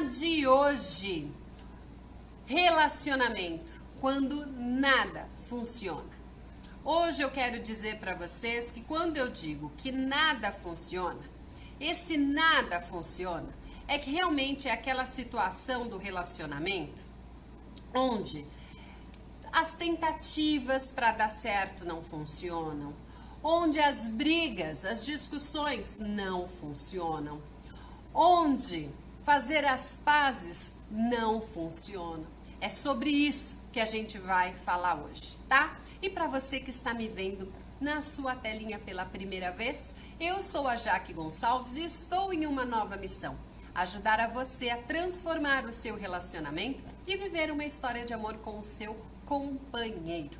de hoje: relacionamento, quando nada funciona. Hoje eu quero dizer para vocês que quando eu digo que nada funciona, esse nada funciona é que realmente é aquela situação do relacionamento onde as tentativas para dar certo não funcionam, onde as brigas, as discussões não funcionam, onde fazer as pazes não funciona. É sobre isso que a gente vai falar hoje, tá? E para você que está me vendo na sua telinha pela primeira vez, eu sou a Jaque Gonçalves e estou em uma nova missão: ajudar a você a transformar o seu relacionamento e viver uma história de amor com o seu companheiro.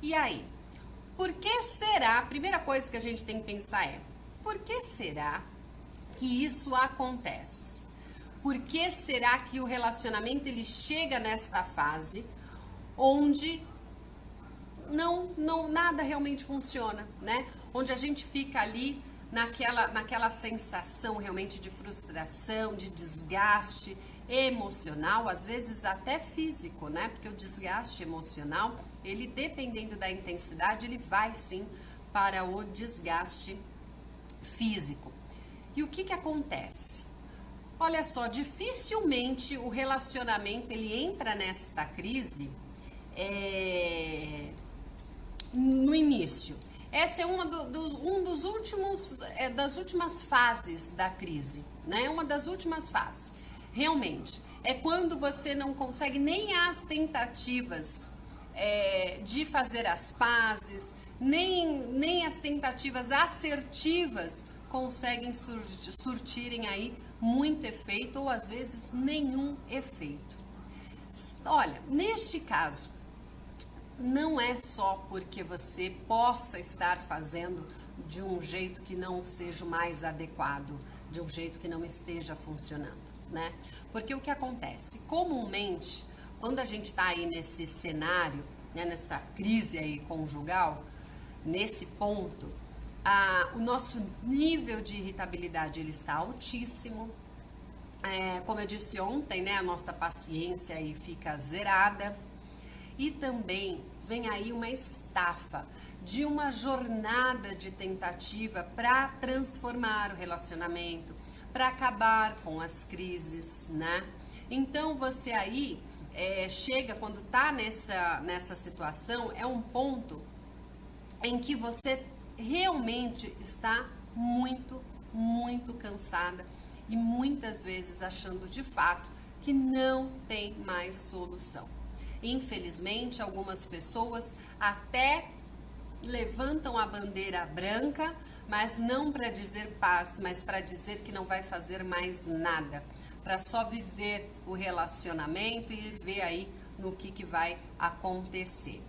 E aí, por que será? A primeira coisa que a gente tem que pensar é: por que será que isso acontece? Por que será que o relacionamento ele chega nesta fase onde nada realmente funciona, né? Onde a gente fica ali naquela sensação realmente de frustração, de desgaste emocional, às vezes até físico, né? Porque o desgaste emocional, ele, dependendo da intensidade, ele vai sim para o desgaste físico. E o que acontece? Olha só, dificilmente o relacionamento ele entra nesta crise no início. Essa é das últimas fases da crise, né? Uma das últimas fases. Realmente, é quando você não consegue nem as tentativas de fazer as pazes, nem as tentativas assertivas conseguem surtirem aí muito efeito, ou às vezes nenhum efeito. Olha, neste caso, não é só porque você possa estar fazendo de um jeito que não seja o mais adequado, de um jeito que não esteja funcionando, né? Porque o que acontece? Comumente, quando a gente está aí nesse cenário, né, nessa crise aí conjugal, nesse ponto, o nosso nível de irritabilidade ele está altíssimo. Como eu disse ontem, né, a nossa paciência aí fica zerada. E também vem aí uma estafa de uma jornada de tentativa para transformar o relacionamento, para acabar com as crises, né? Então você aí chega, quando tá nessa situação, é um ponto em que você realmente está muito, muito cansada e muitas vezes achando de fato que não tem mais solução. Infelizmente, algumas pessoas até levantam a bandeira branca, mas não para dizer paz, mas para dizer que não vai fazer mais nada, para só viver o relacionamento e ver aí no que vai acontecer.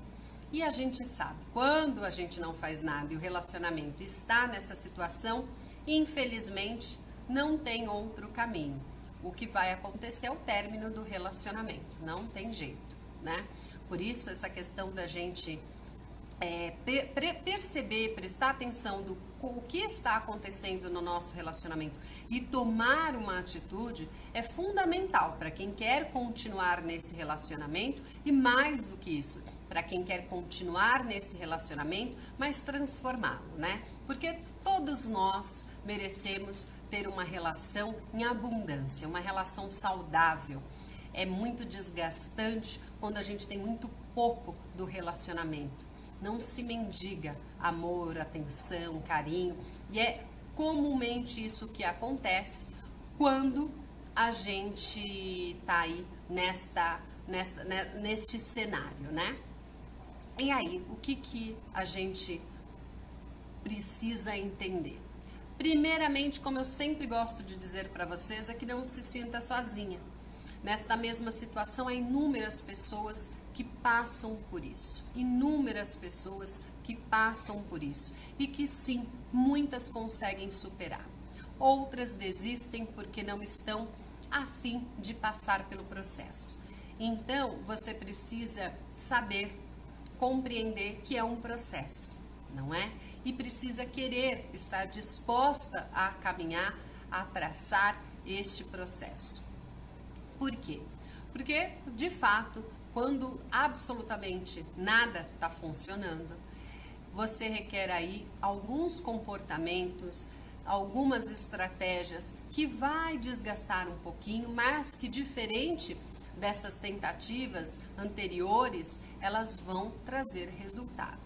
E a gente sabe, quando a gente não faz nada e o relacionamento está nessa situação, infelizmente não tem outro caminho. O que vai acontecer é o término do relacionamento, não tem jeito, né? Por isso essa questão da gente perceber, prestar atenção do o que está acontecendo no nosso relacionamento e tomar uma atitude é fundamental para quem quer continuar nesse relacionamento e, mais do que isso, para quem quer continuar nesse relacionamento, mas transformá-lo, né? Porque todos nós merecemos ter uma relação em abundância, uma relação saudável. É muito desgastante quando a gente tem muito pouco do relacionamento. Não se mendiga amor, atenção, carinho. E é comumente isso que acontece quando a gente tá aí neste cenário, né? E aí, o que a gente precisa entender? Primeiramente, como eu sempre gosto de dizer para vocês, é que não se sinta sozinha. Nesta mesma situação, há inúmeras pessoas que passam por isso. Inúmeras pessoas que passam por isso. E que sim, muitas conseguem superar. Outras desistem porque não estão a fim de passar pelo processo. Então, você precisa saber, compreender que é um processo, não é? E precisa querer, estar disposta a caminhar, a traçar este processo. Por quê? Porque, de fato, quando absolutamente nada está funcionando, você requer aí alguns comportamentos, algumas estratégias que vai desgastar um pouquinho, mas que diferente dessas tentativas anteriores, elas vão trazer resultado,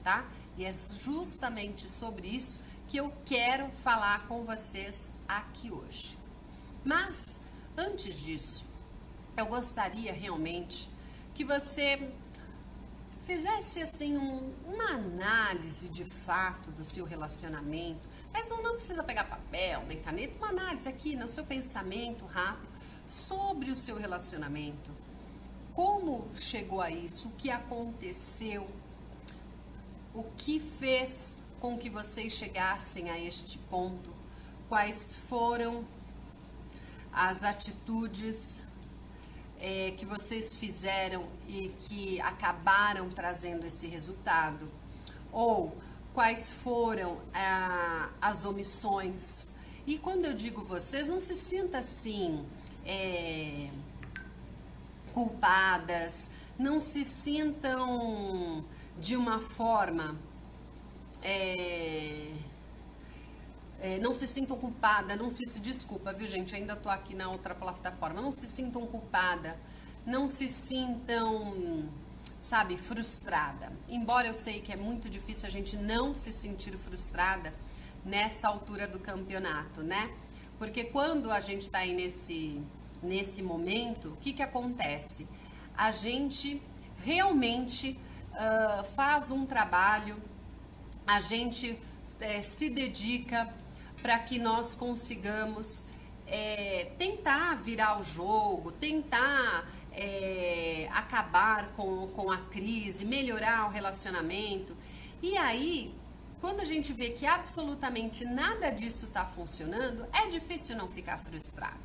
tá? E é justamente sobre isso que eu quero falar com vocês aqui hoje. Mas, antes disso, eu gostaria realmente que você fizesse assim uma análise de fato do seu relacionamento, mas não precisa pegar papel nem caneta, uma análise aqui no seu pensamento rápido sobre o seu relacionamento. Como chegou a isso, o que aconteceu, o que fez com que vocês chegassem a este ponto, quais foram as atitudes que vocês fizeram e que acabaram trazendo esse resultado, ou quais foram as omissões. E quando eu digo vocês, não se sinta assim culpadas, não se sintam de uma forma não se sintam culpada, desculpa, viu gente, ainda tô aqui na outra plataforma, não se sintam culpada, não se sintam, sabe, frustrada. Embora eu sei que é muito difícil a gente não se sentir frustrada nessa altura do campeonato, né? Porque quando a gente tá aí nesse momento, o que acontece? A gente realmente faz um trabalho, a gente se dedica para que nós consigamos tentar virar o jogo, tentar acabar com a crise, melhorar o relacionamento. E aí, quando a gente vê que absolutamente nada disso está funcionando, é difícil não ficar frustrado.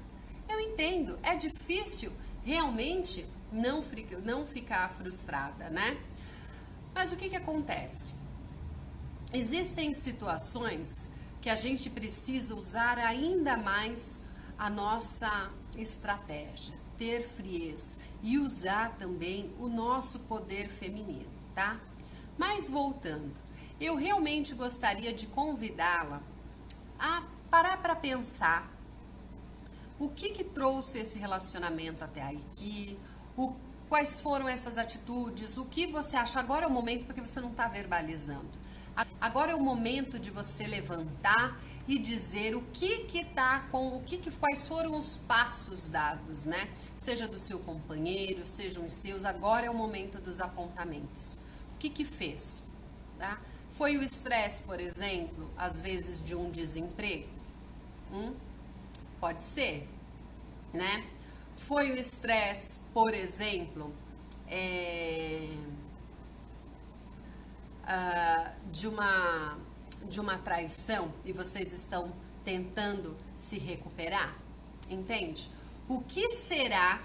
Eu entendo, é difícil realmente não ficar frustrada, né? Mas o que acontece? Existem situações que a gente precisa usar ainda mais a nossa estratégia, ter frieza e usar também o nosso poder feminino, tá? Mas voltando, eu realmente gostaria de convidá-la a parar para pensar o que trouxe esse relacionamento até aqui, quais foram essas atitudes, o que você acha. Agora é o momento, porque você não está verbalizando. Agora é o momento de você levantar e dizer quais foram os passos dados, né? Seja do seu companheiro, sejam os seus. Agora é o momento dos apontamentos. O que fez? Tá? Foi o estresse, por exemplo, às vezes de um desemprego? Pode ser, né? Foi o estresse, por exemplo, de uma traição e vocês estão tentando se recuperar, entende? O que será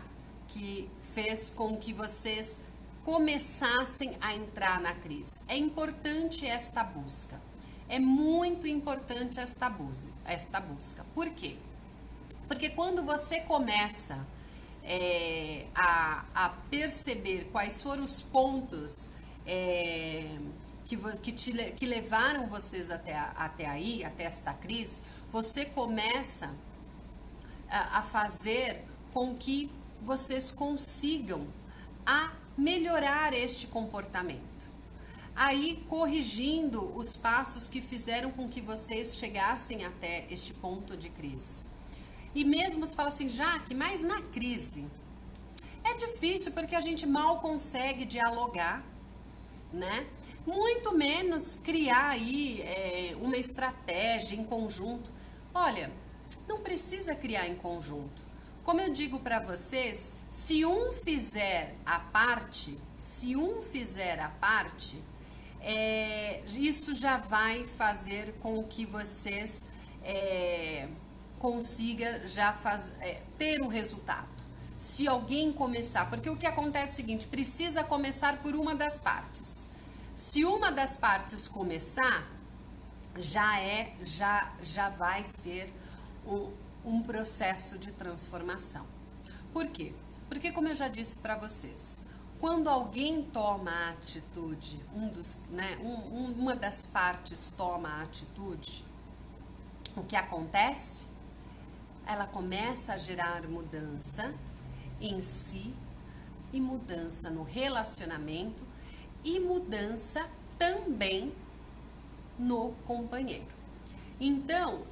que fez com que vocês começassem a entrar na crise? É importante esta busca, é muito importante esta busca. Por quê? Porque quando você começa a perceber quais foram os pontos que levaram vocês até aí, até esta crise, você começa a fazer com que vocês consigam melhorar este comportamento. Aí, corrigindo os passos que fizeram com que vocês chegassem até este ponto de crise. E mesmo você fala assim, Jaque, mas na crise é difícil porque a gente mal consegue dialogar, né? Muito menos criar aí uma estratégia em conjunto. Olha, não precisa criar em conjunto. Como eu digo para vocês, se um fizer a parte, isso já vai fazer com que vocês consiga já ter um resultado. Se alguém começar, porque o que acontece é o seguinte, precisa começar por uma das partes. Se uma das partes começar, já vai ser um processo de transformação. Por quê? Porque, como eu já disse para vocês, quando alguém toma a atitude, uma das partes toma a atitude, o que acontece? Ela começa a gerar mudança em si, e mudança no relacionamento, e mudança também no companheiro. Então,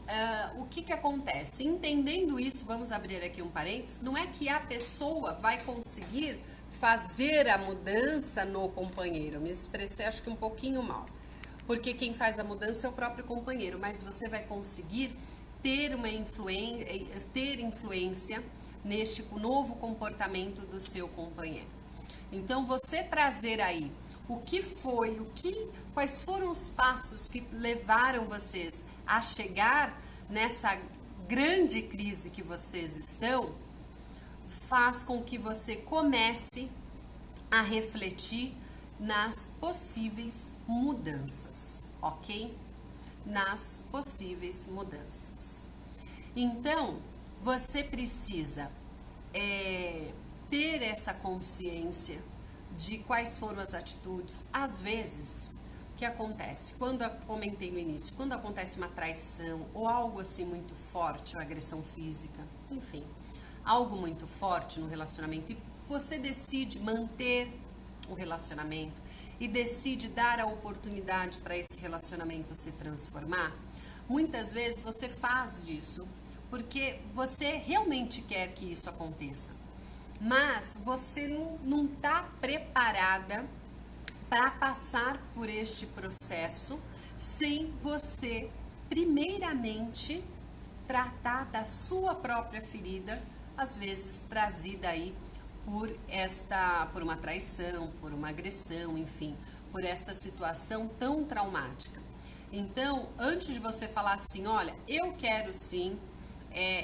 o que acontece? Entendendo isso, vamos abrir aqui um parênteses, não é que a pessoa vai conseguir fazer a mudança no companheiro. Eu me expressei acho que um pouquinho mal, porque quem faz a mudança é o próprio companheiro, mas você vai conseguir ter influência neste novo comportamento do seu companheiro. Então, você trazer aí quais foram os passos que levaram vocês a chegar nessa grande crise que vocês estão, faz com que você comece a refletir nas possíveis mudanças, ok? Nas possíveis mudanças. Então, você precisa ter essa consciência de quais foram as atitudes. Às vezes, o que acontece? Quando eu comentei no início, quando acontece uma traição ou algo assim muito forte, uma agressão física, enfim, algo muito forte no relacionamento, e você decide manter o relacionamento e decide dar a oportunidade para esse relacionamento se transformar, muitas vezes você faz disso porque você realmente quer que isso aconteça, mas você não está preparada para passar por este processo sem você, primeiramente, tratar da sua própria ferida, às vezes trazida aí por uma traição, por uma agressão, enfim, por esta situação tão traumática. Então, antes de você falar assim, olha, eu quero sim,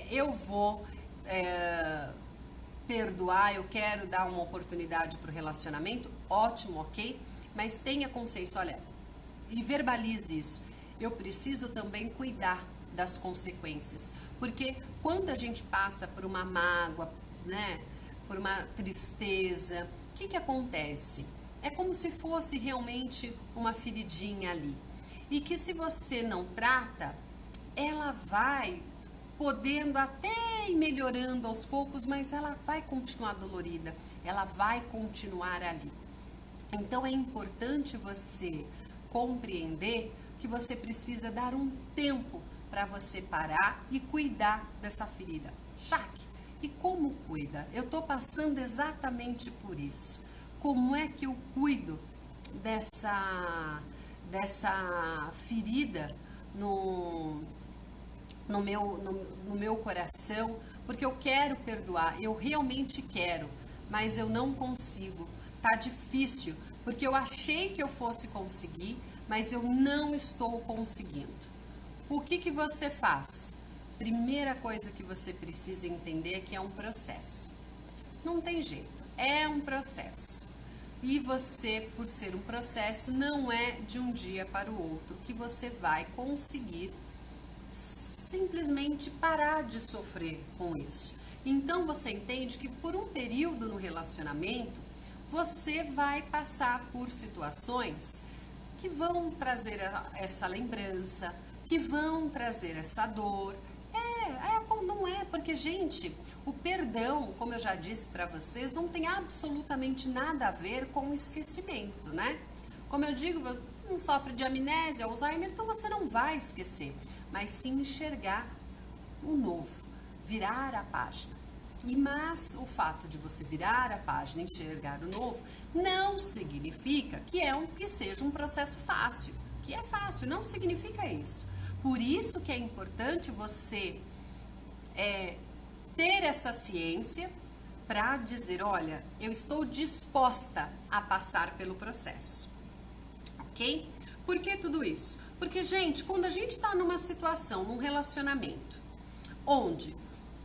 eu vou perdoar, eu quero dar uma oportunidade para o relacionamento, ótimo, ok? Mas tenha consciência, olha, e verbalize isso. Eu preciso também cuidar das consequências, porque quando a gente passa por uma mágoa, né, por uma tristeza, o que acontece? É como se fosse realmente uma feridinha ali, e que se você não trata, ela vai podendo até ir melhorando aos poucos, mas ela vai continuar dolorida, ela vai continuar ali. Então é importante você compreender que você precisa dar um tempo para você parar e cuidar dessa ferida. Jaque, e como cuida? Eu estou passando exatamente por isso. Como é que eu cuido dessa ferida no meu coração? Porque eu quero perdoar, eu realmente quero, mas eu não consigo. Tá difícil, porque eu achei que eu fosse conseguir, mas eu não estou conseguindo. O que você faz? Primeira coisa que você precisa entender é que é um processo. Não tem jeito, é um processo. E você, por ser um processo, não é de um dia para o outro que você vai conseguir simplesmente parar de sofrer com isso. Então você entende que por um período no relacionamento, você vai passar por situações que vão trazer essa lembrança, que vão trazer essa dor. Não é, porque, gente, o perdão, como eu já disse para vocês, não tem absolutamente nada a ver com o esquecimento, né? Como eu digo, você não sofre de amnésia, Alzheimer, então você não vai esquecer, mas sim enxergar o novo, virar a página. Mas o fato de você virar a página e enxergar o novo não significa que seja um processo fácil, que é fácil, não significa isso. Por isso que é importante você ter essa ciência para dizer, olha, eu estou disposta a passar pelo processo, ok? Por que tudo isso? Porque, gente, quando a gente está numa situação, num relacionamento, onde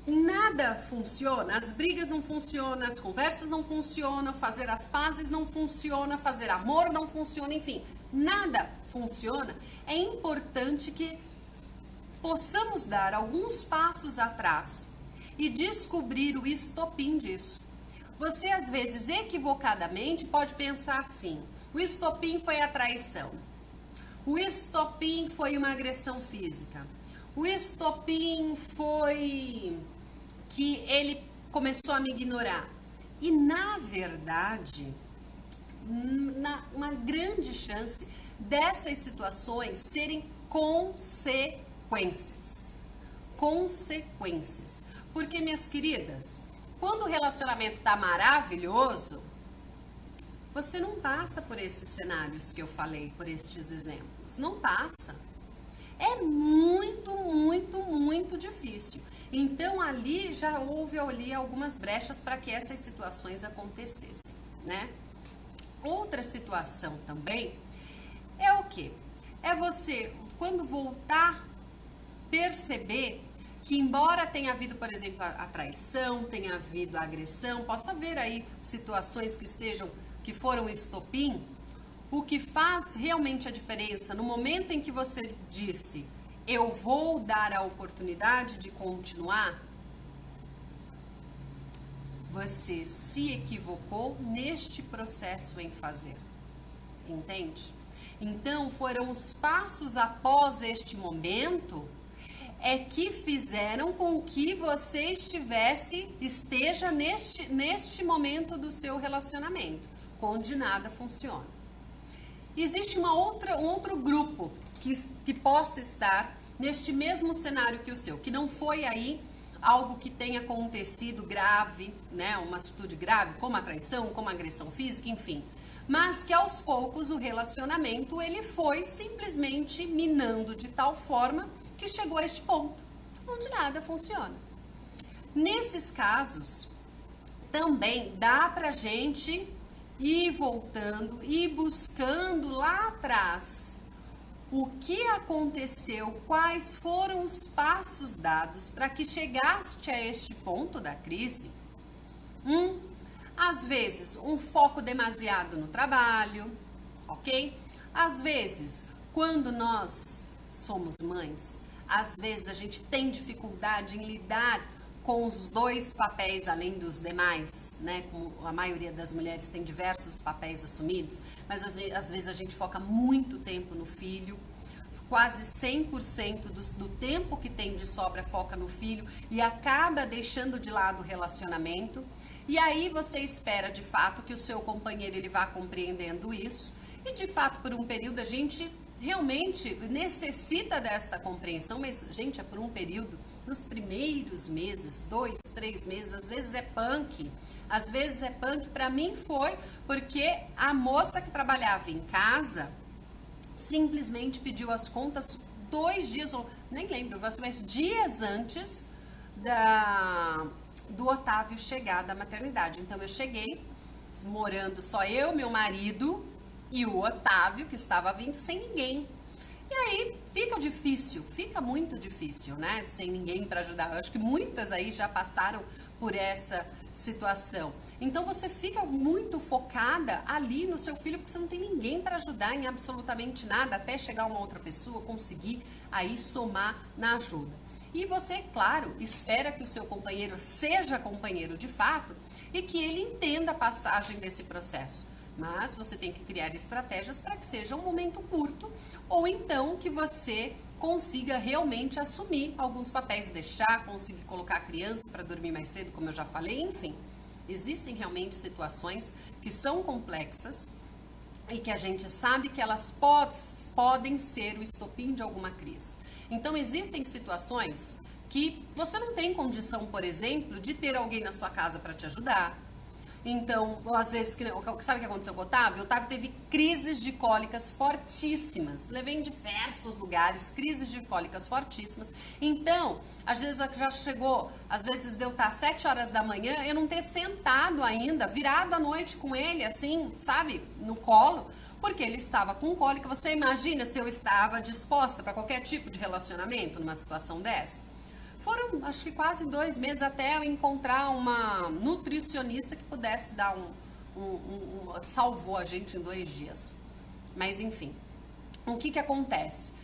nada funciona, as brigas não funcionam, as conversas não funcionam, fazer as pazes não funciona, fazer amor não funciona, enfim, nada funciona, é importante que possamos dar alguns passos atrás e descobrir o estopim disso. Você, às vezes, equivocadamente, pode pensar assim: o estopim foi a traição, o estopim foi uma agressão física, o estopim foi que ele começou a me ignorar. E, na verdade, uma grande chance dessas situações serem consequências. Consequências. Porque, minhas queridas, quando o relacionamento tá maravilhoso, você não passa por esses cenários que eu falei, por estes exemplos. Não passa. É muito, muito, muito difícil. Então, ali já houve ali algumas brechas para que essas situações acontecessem, né? Outra situação também é o quê? É você, quando voltar, perceber que embora tenha havido, por exemplo, a traição, tenha havido a agressão, possa haver aí situações que foram estopim, o que faz realmente a diferença no momento em que você disse, eu vou dar a oportunidade de continuar, você se equivocou neste processo em fazer, entende? Então, foram os passos após este momento que fizeram com que você esteja neste momento do seu relacionamento, onde nada funciona. Existe um outro grupo que possa estar neste mesmo cenário que o seu, que não foi aí algo que tenha acontecido grave, né, uma atitude grave, como a traição, como a agressão física, enfim, mas que aos poucos o relacionamento ele foi simplesmente minando de tal forma que chegou a este ponto, onde nada funciona. Nesses casos, também dá pra gente ir voltando e buscando lá atrás o que aconteceu, quais foram os passos dados para que chegaste a este ponto da crise. Às vezes, um foco demasiado no trabalho, ok? Às vezes, quando nós somos mães, às vezes a gente tem dificuldade em lidar com os dois papéis além dos demais, né? Como a maioria das mulheres tem diversos papéis assumidos, mas às vezes a gente foca muito tempo no filho, quase 100% do tempo que tem de sobra foca no filho e acaba deixando de lado o relacionamento. E aí você espera de fato que o seu companheiro ele vá compreendendo isso e de fato por um período a gente realmente necessita desta compreensão, mas gente, é por um período. Nos primeiros meses, 2, 3 meses, às vezes é punk. Às vezes é punk, pra mim foi porque a moça que trabalhava em casa simplesmente pediu as contas 2 dias, ou nem lembro, mas dias antes do Otávio chegar da maternidade. Então eu cheguei, morando só eu, meu marido e o Otávio, que estava vindo sem ninguém. E aí fica muito difícil, né? Sem ninguém para ajudar. Eu acho que muitas aí já passaram por essa situação. Então você fica muito focada ali no seu filho, porque você não tem ninguém para ajudar em absolutamente nada, até chegar uma outra pessoa conseguir aí somar na ajuda. E você, claro, espera que o seu companheiro seja companheiro de fato e que ele entenda a passagem desse processo. Mas você tem que criar estratégias para que seja um momento curto ou então que você consiga realmente assumir alguns papéis, conseguir colocar a criança para dormir mais cedo, como eu já falei, enfim. Existem realmente situações que são complexas e que a gente sabe que elas podem ser o estopim de alguma crise. Então, existem situações que você não tem condição, por exemplo, de ter alguém na sua casa para te ajudar. Então, às vezes, sabe o que aconteceu com o Otávio? O Otávio teve crises de cólicas fortíssimas. Levei em diversos lugares, crises de cólicas fortíssimas. Então, às vezes já chegou, às vezes deu estar às 7 horas da manhã, eu não ter sentado ainda, virado à noite com ele, assim, sabe, no colo, porque ele estava com cólica. Você imagina se eu estava disposta para qualquer tipo de relacionamento numa situação dessa? Foram, acho que quase 2 meses até eu encontrar uma nutricionista que pudesse dar salvou a gente em 2 dias. Mas enfim, o que acontece?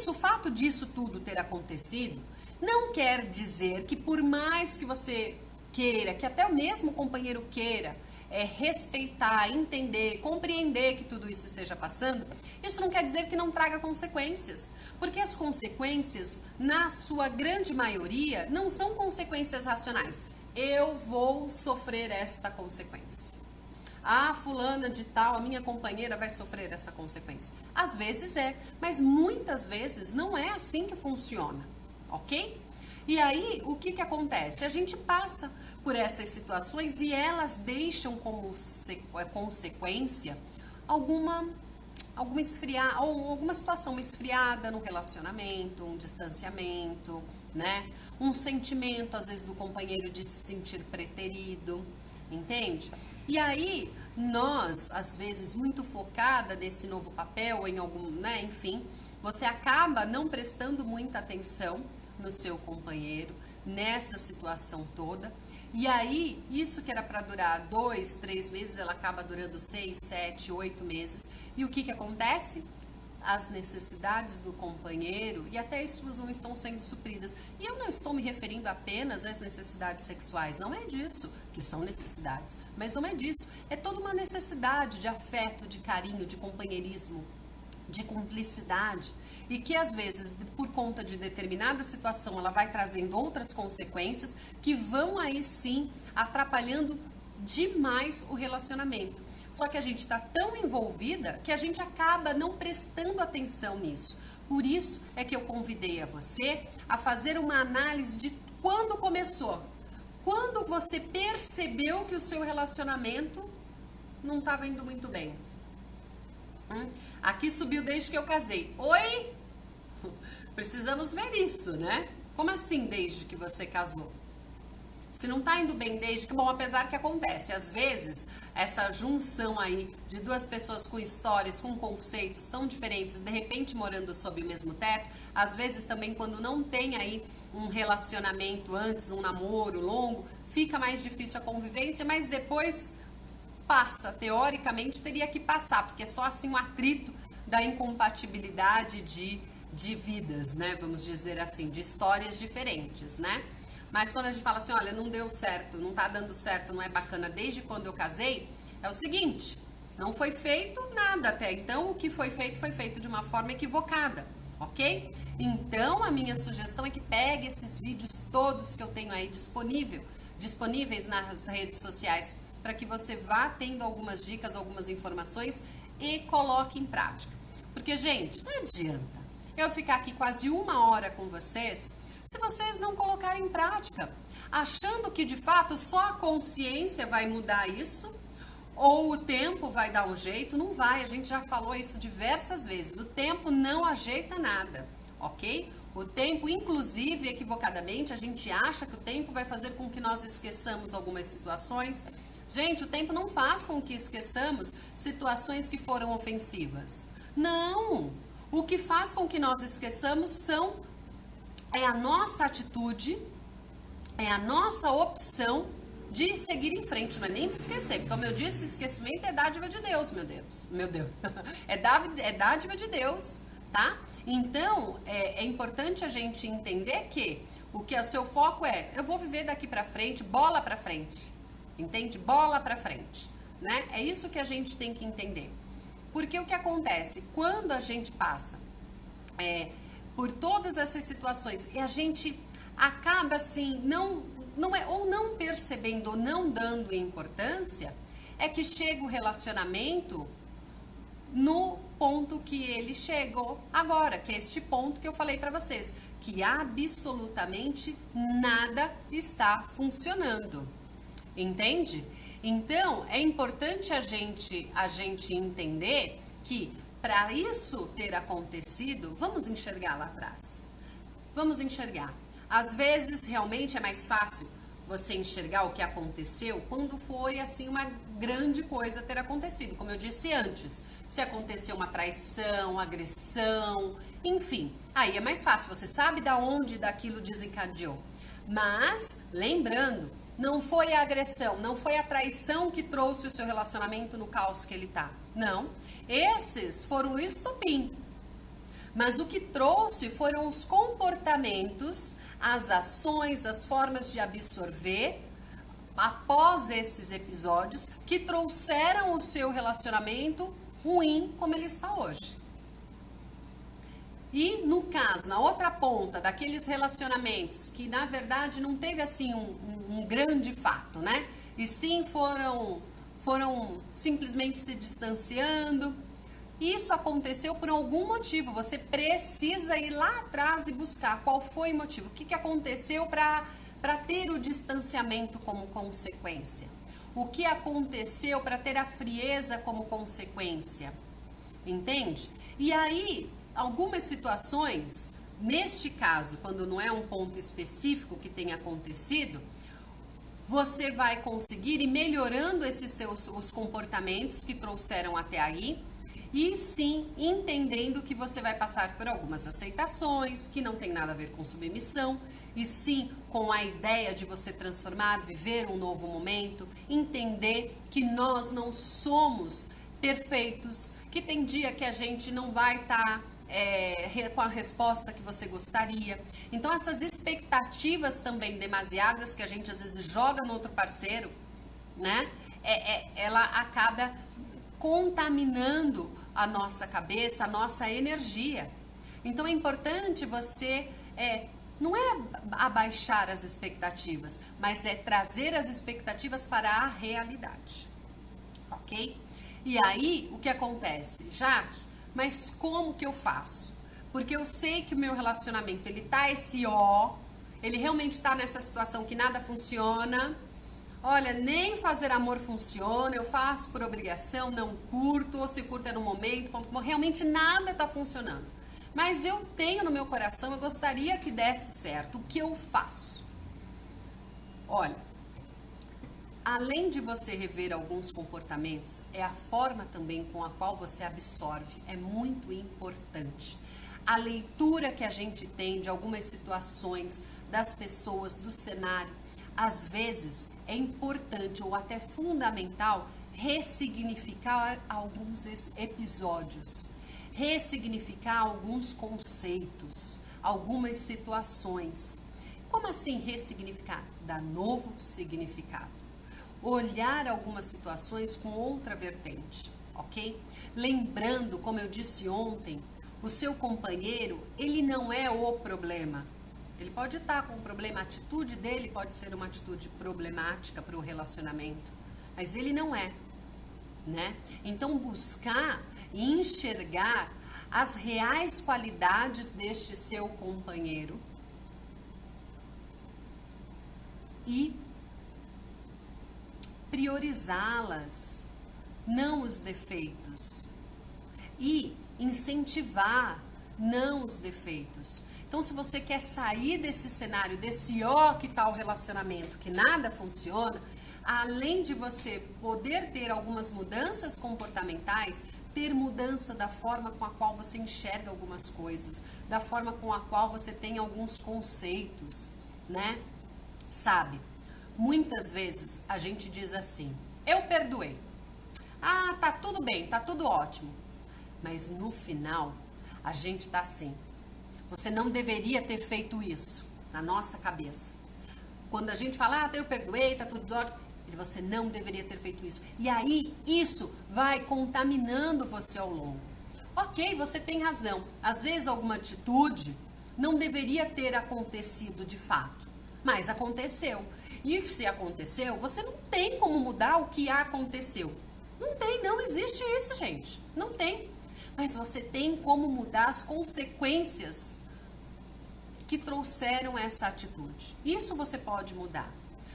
O fato disso tudo ter acontecido Não quer dizer que por mais que você queira, que até o mesmo companheiro queira, respeitar, entender, compreender que tudo isso esteja passando, isso não quer dizer que não traga consequências, porque as consequências, na sua grande maioria, não são consequências racionais. Eu vou sofrer esta consequência. Ah, fulana de tal, a minha companheira vai sofrer essa consequência. Às vezes é, mas muitas vezes não é assim que funciona, ok? E aí, o que acontece? A gente passa por essas situações e elas deixam como consequência alguma situação, uma esfriada no relacionamento, um distanciamento, né? Um sentimento, às vezes, do companheiro de se sentir preterido, entende? E aí, nós, às vezes, muito focada nesse novo papel, em algum, né? Enfim, você acaba não prestando muita atenção no seu companheiro, nessa situação toda. E aí, isso que era para durar 2, 3 meses, ela acaba durando 6, 7, 8 meses. E o que acontece? As necessidades do companheiro e até as suas não estão sendo supridas. E eu não estou me referindo apenas às necessidades sexuais, não é disso, que são necessidades, mas não é disso. É toda uma necessidade de afeto, de carinho, de companheirismo, de cumplicidade, e que às vezes, por conta de determinada situação, ela vai trazendo outras consequências que vão aí sim atrapalhando demais o relacionamento. Só que a gente está tão envolvida que a gente acaba não prestando atenção nisso. Por isso é que eu convidei a você a fazer uma análise de quando começou. Quando você percebeu que o seu relacionamento não estava indo muito bem. Aqui subiu desde que eu casei. Oi? Precisamos ver isso, né? Como assim desde que você casou? Se não tá indo bem desde que... Bom, apesar que acontece, às vezes, essa junção aí de duas pessoas com histórias, com conceitos tão diferentes, de repente morando sob o mesmo teto, às vezes também quando não tem aí um relacionamento antes, um namoro longo, fica mais difícil a convivência, mas depois passa, teoricamente teria que passar, porque é só assim um atrito da incompatibilidade de vidas, né? Vamos dizer assim, de histórias diferentes, né? Mas quando a gente fala assim, olha, não deu certo, não tá dando certo, não é bacana desde quando eu casei, é o seguinte, não foi feito nada até então, o que foi feito de uma forma equivocada, ok? Então, a minha sugestão é que pegue esses vídeos todos que eu tenho aí disponíveis nas redes sociais, para que você vá tendo algumas dicas, algumas informações e coloque em prática. Porque, gente, não adianta eu ficar aqui quase 1 hora com vocês se vocês não colocarem em prática, achando que de fato só a consciência vai mudar isso, ou o tempo vai dar um jeito. Não vai, a gente já falou isso diversas vezes, o tempo não ajeita nada, ok? O tempo, inclusive, equivocadamente, a gente acha que o tempo vai fazer com que nós esqueçamos algumas situações. Gente, o tempo não faz com que esqueçamos situações que foram ofensivas. Não! O que faz com que nós esqueçamos é a nossa atitude, é a nossa opção de seguir em frente, não é nem de esquecer, porque como eu disse, esquecimento é dádiva de Deus, meu Deus, é dádiva de Deus, tá? Então, é importante a gente entender que o seu foco eu vou viver daqui pra frente, bola pra frente, entende? Bola pra frente, né? É isso que a gente tem que entender, porque o que acontece, quando a gente passa por todas essas situações e a gente acaba assim, não percebendo ou não dando importância, é que chega o relacionamento no ponto que ele chegou agora, que é este ponto que eu falei para vocês, que absolutamente nada está funcionando, entende? Então, é importante a gente entender que para isso ter acontecido, vamos enxergar lá atrás. Vamos enxergar. Às vezes, realmente é mais fácil você enxergar o que aconteceu quando foi, assim, uma grande coisa ter acontecido. Como eu disse antes, se aconteceu uma traição, agressão, enfim. Aí é mais fácil, você sabe da onde daquilo desencadeou. Mas, lembrando, não foi a agressão, não foi a traição que trouxe o seu relacionamento no caos que ele tá. Não, esses foram o estopim. Mas o que trouxe foram os comportamentos, as ações, as formas de absorver após esses episódios que trouxeram o seu relacionamento ruim como ele está hoje. E no caso, na outra ponta daqueles relacionamentos que na verdade não teve assim um grande fato, né? E sim foram simplesmente se distanciando. Isso aconteceu por algum motivo. Você precisa ir lá atrás e buscar qual foi o motivo. O que aconteceu para ter o distanciamento como consequência? O que aconteceu para ter a frieza como consequência? Entende? E aí, algumas situações, neste caso, quando não é um ponto específico que tenha acontecido, você vai conseguir ir melhorando os comportamentos que trouxeram até aí. E sim, entendendo que você vai passar por algumas aceitações, que não tem nada a ver com submissão, e sim com a ideia de você transformar, viver um novo momento, entender que nós não somos perfeitos, que tem dia que a gente não vai estar com a resposta que você gostaria. Então essas expectativas também demasiadas que a gente às vezes joga no outro parceiro, né? Ela acaba contaminando a nossa cabeça, a nossa energia. Então é importante você, não é abaixar as expectativas, mas é trazer as expectativas para a realidade, ok? E aí, o que acontece? Jaque, mas como que eu faço? Porque eu sei que o meu relacionamento, ele tá ele realmente tá nessa situação que nada funciona. Olha, nem fazer amor funciona, eu faço por obrigação, não curto, ou se curto é no momento, realmente nada tá funcionando. Mas eu tenho no meu coração, eu gostaria que desse certo. O que eu faço? Olha, além de você rever alguns comportamentos, é a forma também com a qual você absorve, é muito importante. A leitura que a gente tem de algumas situações, das pessoas, do cenário, às vezes é importante ou até fundamental ressignificar alguns episódios, ressignificar alguns conceitos, algumas situações. Como assim ressignificar? Dar novo significado. Olhar algumas situações com outra vertente, ok? Lembrando, como eu disse ontem, o seu companheiro, ele não é o problema. Ele pode estar com um problema, a atitude dele pode ser uma atitude problemática para o relacionamento, mas ele não é, né? Então buscar e enxergar as reais qualidades deste seu companheiro e priorizá-las, não os defeitos, e incentivar, não os defeitos. Então, se você quer sair desse cenário, desse que tá o relacionamento, que nada funciona, além de você poder ter algumas mudanças comportamentais, ter mudança da forma com a qual você enxerga algumas coisas, da forma com a qual você tem alguns conceitos, né? Sabe, muitas vezes a gente diz assim, eu perdoei. Ah, tá tudo bem, tá tudo ótimo. Mas no final, a gente tá assim, você não deveria ter feito isso, na nossa cabeça. Quando a gente fala, eu perdoei, tá tudo ótimo, você não deveria ter feito isso. E aí, isso vai contaminando você ao longo. Ok, você tem razão. Às vezes, alguma atitude não deveria ter acontecido de fato, mas aconteceu. E se aconteceu, você não tem como mudar o que aconteceu. Não tem, não existe isso, gente. Não tem. Mas você tem como mudar as consequências que trouxeram essa atitude. Isso você pode mudar.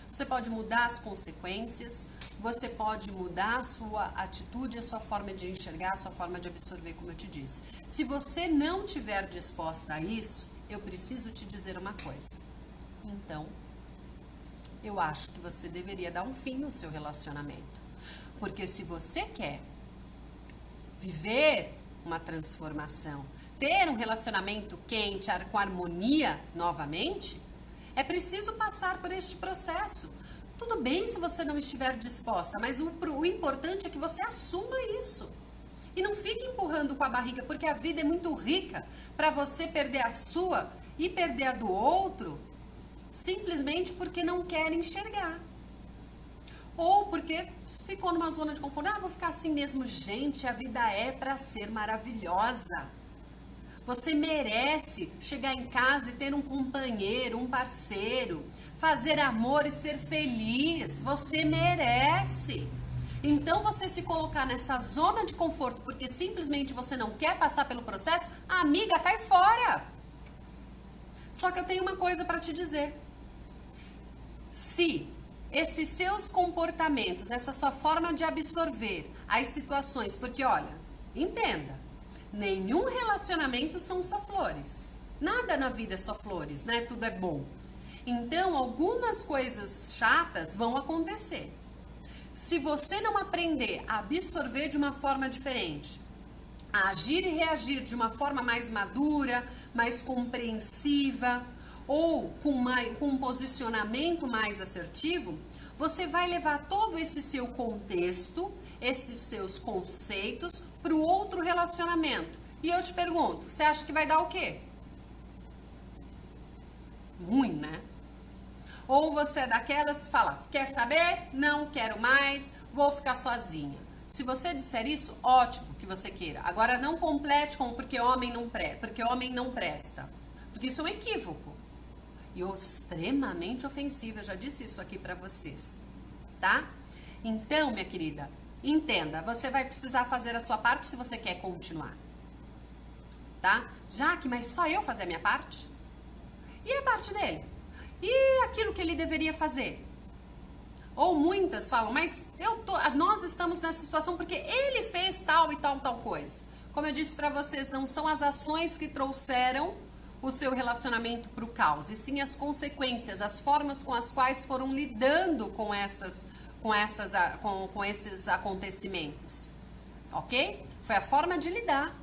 Você pode mudar as consequências, você pode mudar a sua atitude, a sua forma de enxergar, a sua forma de absorver, como eu te disse. Se você não estiver disposta a isso, eu preciso te dizer uma coisa. Então, eu acho que você deveria dar um fim no seu relacionamento. Porque se você quer viver uma transformação, ter um relacionamento quente, com harmonia novamente, é preciso passar por este processo. Tudo bem se você não estiver disposta, mas o importante é que você assuma isso. E não fique empurrando com a barriga, porque a vida é muito rica para você perder a sua e perder a do outro simplesmente porque não quer enxergar. Ou porque ficou numa zona de conforto. Ah, vou ficar assim mesmo. Gente, a vida é para ser maravilhosa. Você merece chegar em casa e ter um companheiro, um parceiro, fazer amor e ser feliz. Você merece. Então, você se colocar nessa zona de conforto porque simplesmente você não quer passar pelo processo, amiga, cai fora. Só que eu tenho uma coisa para te dizer. Se esses seus comportamentos, essa sua forma de absorver as situações, porque olha, entenda, nenhum relacionamento são só flores. Nada na vida é só flores, né? Tudo é bom. Então, algumas coisas chatas vão acontecer. Se você não aprender a absorver de uma forma diferente, a agir e reagir de uma forma mais madura, mais compreensiva, ou com um posicionamento mais assertivo, você vai levar todo esse seu contexto, esses seus conceitos para o outro relacionamento. E eu te pergunto, você acha que vai dar o quê? Ruim, né? Ou você é daquelas que fala, quer saber? Não quero mais, vou ficar sozinha. Se você disser isso, ótimo que você queira. Agora não complete com porque homem não presta. Porque isso é um equívoco. E extremamente ofensivo, eu já disse isso aqui pra vocês, tá? Então, minha querida, entenda, você vai precisar fazer a sua parte se você quer continuar, tá? Jaque, mas só eu fazer a minha parte? E a parte dele? E aquilo que ele deveria fazer? Ou muitas falam, mas nós estamos nessa situação porque ele fez tal e tal coisa. Como eu disse pra vocês, não são as ações que trouxeram o seu relacionamento para o caos, e sim as consequências, as formas com as quais foram lidando com esses acontecimentos, ok? Foi a forma de lidar,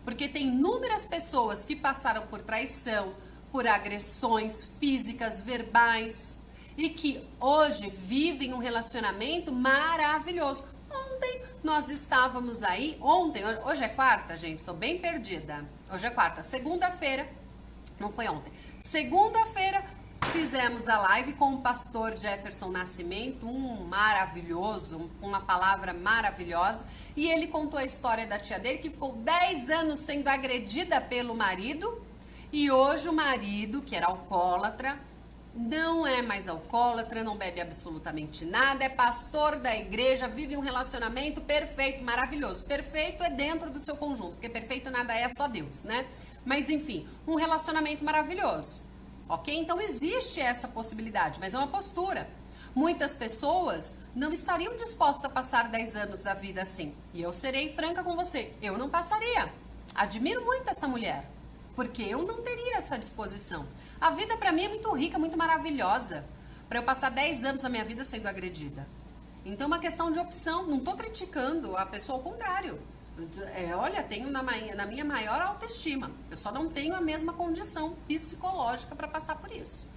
porque tem inúmeras pessoas que passaram por traição, por agressões físicas, verbais, e que hoje vivem um relacionamento maravilhoso. Ontem nós estávamos aí, hoje é quarta, gente, tô bem perdida, hoje é quarta, segunda-feira, não foi ontem. Segunda-feira fizemos a live com o pastor Jefferson Nascimento, maravilhoso, uma palavra maravilhosa. E ele contou a história da tia dele que ficou 10 anos sendo agredida pelo marido. E hoje o marido, que era alcoólatra, não é mais alcoólatra, não bebe absolutamente nada, é pastor da igreja, vive um relacionamento perfeito, maravilhoso. Perfeito é dentro do seu conjunto, porque perfeito nada é, só Deus, né? Mas enfim, um relacionamento maravilhoso, ok? Então existe essa possibilidade, mas é uma postura. Muitas pessoas não estariam dispostas a passar 10 anos da vida assim. E eu serei franca com você, eu não passaria. Admiro muito essa mulher, porque eu não teria essa disposição. A vida pra mim é muito rica, muito maravilhosa, para eu passar 10 anos da minha vida sendo agredida. Então é uma questão de opção, não tô criticando a pessoa, ao contrário. Olha, tenho na minha maior autoestima, eu só não tenho a mesma condição psicológica para passar por isso.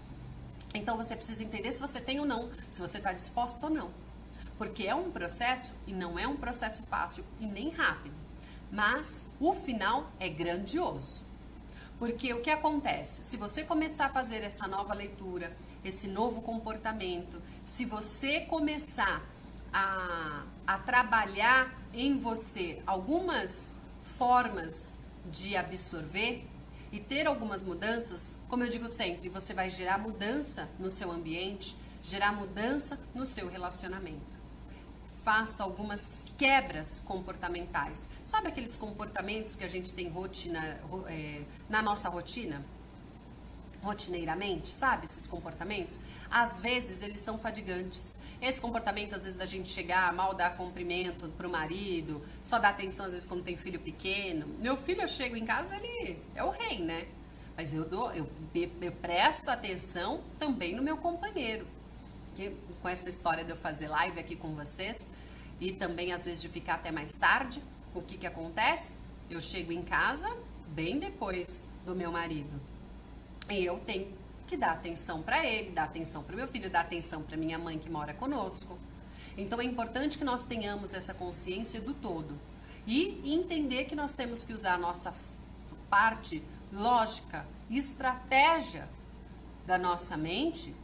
Então você precisa entender se você tem ou não, se você está disposta ou não, porque é um processo e não é um processo fácil e nem rápido, mas o final é grandioso. Porque o que acontece? Se você começar a fazer essa nova leitura, esse novo comportamento, se você começar a trabalhar em você algumas formas de absorver e ter algumas mudanças, como eu digo sempre, você vai gerar mudança no seu ambiente, gerar mudança no seu relacionamento. Faça algumas quebras comportamentais. Sabe aqueles comportamentos que a gente tem na nossa rotina? Rotineiramente, sabe? Esses comportamentos, às vezes eles são fadigantes. Esse comportamento, às vezes, da gente chegar, mal dar cumprimento pro marido, só dar atenção, às vezes, quando tem filho pequeno. Meu filho, eu chego em casa, ele é o rei, né? Mas eu presto atenção também no meu companheiro. Que, com essa história de eu fazer live aqui com vocês, e também, às vezes, de ficar até mais tarde, o que acontece? Eu chego em casa bem depois do meu marido. E eu tenho que dar atenção para ele, dar atenção para meu filho, dar atenção para minha mãe que mora conosco. Então é importante que nós tenhamos essa consciência do todo e entender que nós temos que usar a nossa parte lógica, estratégia da nossa mente,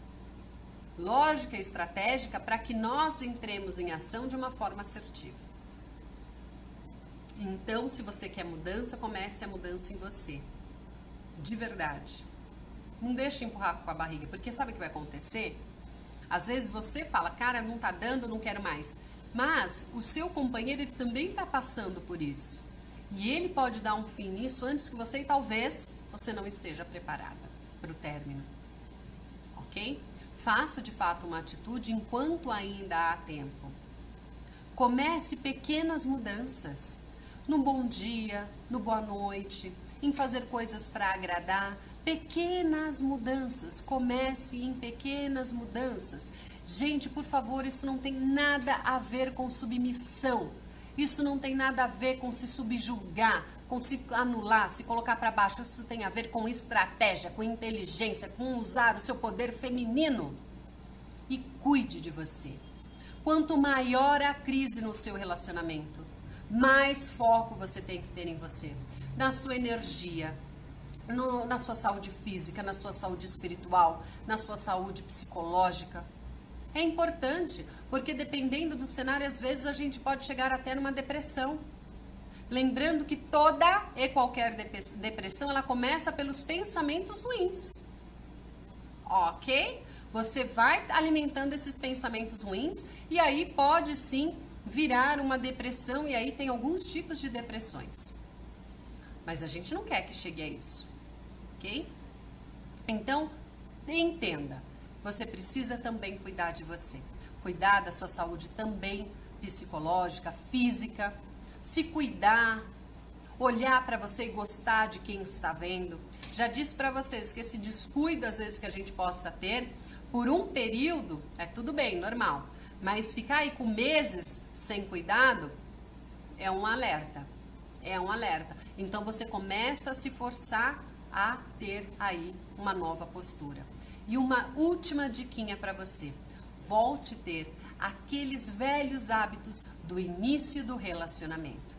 lógica e estratégica, para que nós entremos em ação de uma forma assertiva. Então, se você quer mudança, comece a mudança em você. De verdade. Não deixe empurrar com a barriga, porque sabe o que vai acontecer? Às vezes você fala, cara, não tá dando, não quero mais. Mas o seu companheiro, ele também tá passando por isso. E ele pode dar um fim nisso antes que você, e talvez você não esteja preparada para o término. Ok? Faça de fato uma atitude enquanto ainda há tempo. Comece pequenas mudanças. No bom dia, no boa noite, em fazer coisas para agradar. Pequenas mudanças. Comece em pequenas mudanças. Gente, por favor, isso não tem nada a ver com submissão. Isso não tem nada a ver com se subjugar, com se anular, se colocar para baixo. Isso tem a ver com estratégia, com inteligência, com usar o seu poder feminino. E cuide de você. Quanto maior a crise no seu relacionamento, mais foco você tem que ter em você, na sua energia, na sua saúde física, na sua saúde espiritual, na sua saúde psicológica. É importante, porque dependendo do cenário, às vezes a gente pode chegar até numa depressão. Lembrando que toda e qualquer depressão, ela começa pelos pensamentos ruins. Ok? Você vai alimentando esses pensamentos ruins e aí pode sim virar uma depressão, e aí tem alguns tipos de depressões. Mas a gente não quer que chegue a isso. Ok? Então, entenda. Você precisa também cuidar de você. Cuidar da sua saúde também psicológica, física. Se cuidar. Olhar para você e gostar de quem está vendo. Já disse para vocês que esse descuido, às vezes, que a gente possa ter, por um período, é tudo bem, normal. Mas ficar aí com meses sem cuidado, é um alerta. É um alerta. Então, você começa a se forçar a ter aí uma nova postura. E uma última diquinha para você. Volte a ter aqueles velhos hábitos do início do relacionamento.